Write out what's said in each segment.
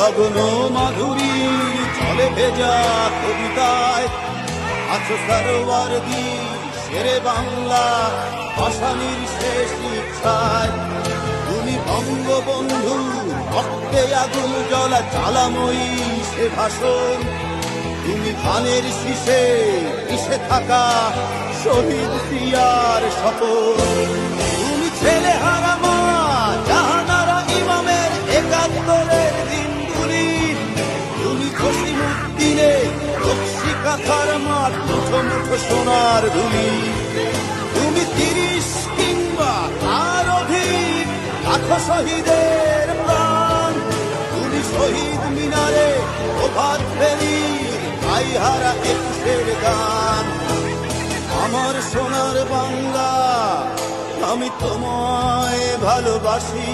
লগ্ন মাধুরী চলে ভেজা কবিতায় আছো সরোয়ারদি শেরে বাংলা ভাষানির শেষ ইচ্ছায়। তুমি বঙ্গবন্ধু রক্তে আগুন জ্বলা জ্বালাময়ী সে ভাষণ। তুমি ধানের শীষে মিশে থাকা শহীদ জিয়ার শপথ। তুমি ছেলে হারা মা জাহানারা ইমামের ৭১-এর দিনগুলি। তুমি জসিমউদ্দিনের রক্সি কাঁথার মাঠ মুঠো মুঠো সোনার ধুলি। তুমি ৩০ কিংবা তার অধিক লাখো শহীদের প্রাণ। তুমি শহীদ মিনারে প্রভাত ফেরির গাইহারা ২১-এর গান। আমার সোনার বাংলা আমি তোমায় ভালোবাসি।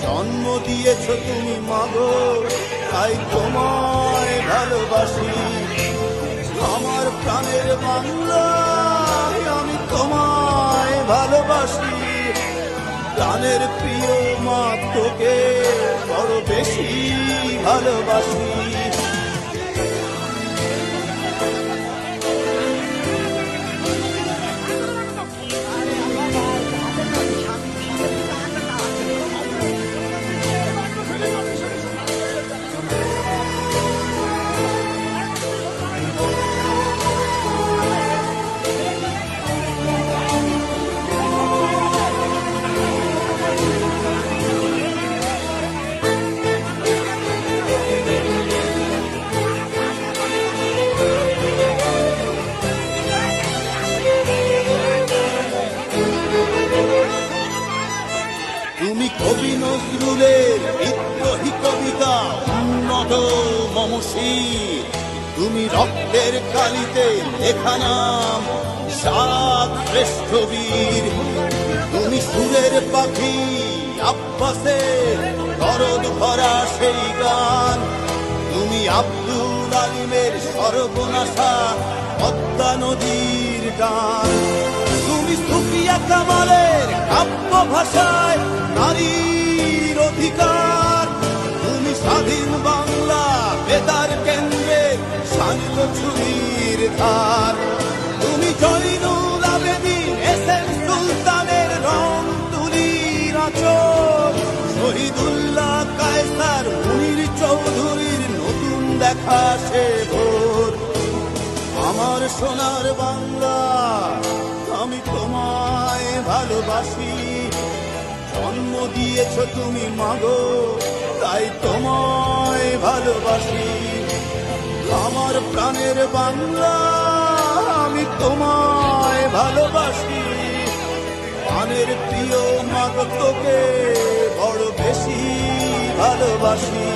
জন্ম দিয়েছ তুমি মাগো তাই তোমায় ভালোবাসি। আমার প্রাণের বাংলা আমি তোমায় ভালোবাসি। প্রাণের প্রিয় মা তোকে বড় বেশি ভালোবাসি। তুমি কবি নজরুলের বিদ্রোহী কবিতা উন্নত মমশির। তুমি রক্তের কালিতে লেখা নাম সাত শ্রেষ্ঠ বীর। তুমি সুরের পাখি আব্বাসের দরদ ভরা সেই গান। তুমি আব্দুল আলিমের সর্বনাশা পদ্মা নদীর গান। তুমি সুফিয়া কামালের কাব্য ভাষায় নারীর অধিকার। তুমি স্বাধীন বাংলা বেতার কেন্দ্রে শান্ত ছুরির ধার। তুমি জয়নুল আবেদিন এসএম সুলতানের রং তুলির আঁচল। শহীদুল্লাহ কায়সার মুনির চৌধুরীর নতুন দেখা সে ভোর। আমার সোনার বাংলা আমি তোমায় ভালোবাসি। জন্ম দিয়েছ তুমি মাগো তাই তোমায় ভালোবাসি। আমার প্রাণের বাংলা আমি তোমায় ভালোবাসি। প্রাণের প্রিয় মাগো তোকে বড় বেশি ভালোবাসি।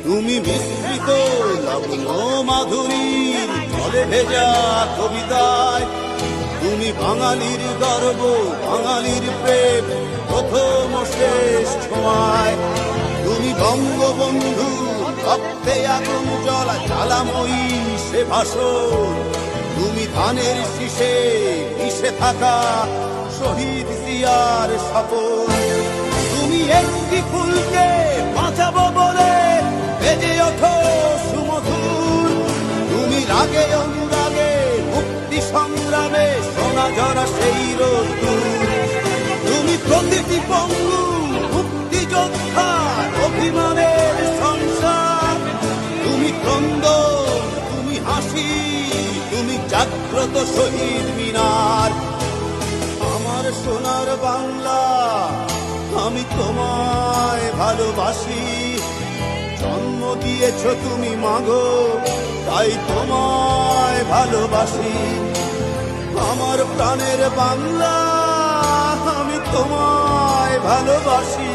তুমি মিশ্রিত লগ্ন মাধুরীর জলে ভেজা কবিতায়। তুমি বাঙালির গর্ব বাঙালির প্রেম প্রথম শেষ ছোঁয়ায়। তুমি বঙ্গবন্ধু রক্তে আগুন জ্বলা জ্বালাময়ী সে ভাষণ। তুমি ধানের শীষে মিশে থাকা শহীদ জিয়ার শপথ। তুমি একটি ফুলকে বাঁচাবো বলে বেজে ওঠো সুমধুর। তুমি রাগে অনুরাগে মুক্তি সংগ্রামে সোনা ঝরা সেই রোদ্দুর। তুমি প্রতিটি পঙ্গু মুক্তিযোদ্ধার অভিমানের সংসার। তুমি ক্রন্দন তুমি হাসি তুমি জাগ্রত শহীদ মিনার। আমার সোনার বাংলা আমি তোমায় ভালোবাসি। জন্ম দিয়েছ তুমি মাগো তাই তোমায় ভালোবাসি। আমার প্রাণের বাংলা আমি তোমায় ভালোবাসি।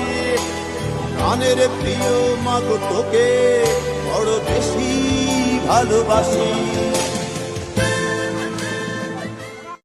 প্রাণের প্রিয় মাগো তোকে বড় বেশি ভালোবাসি।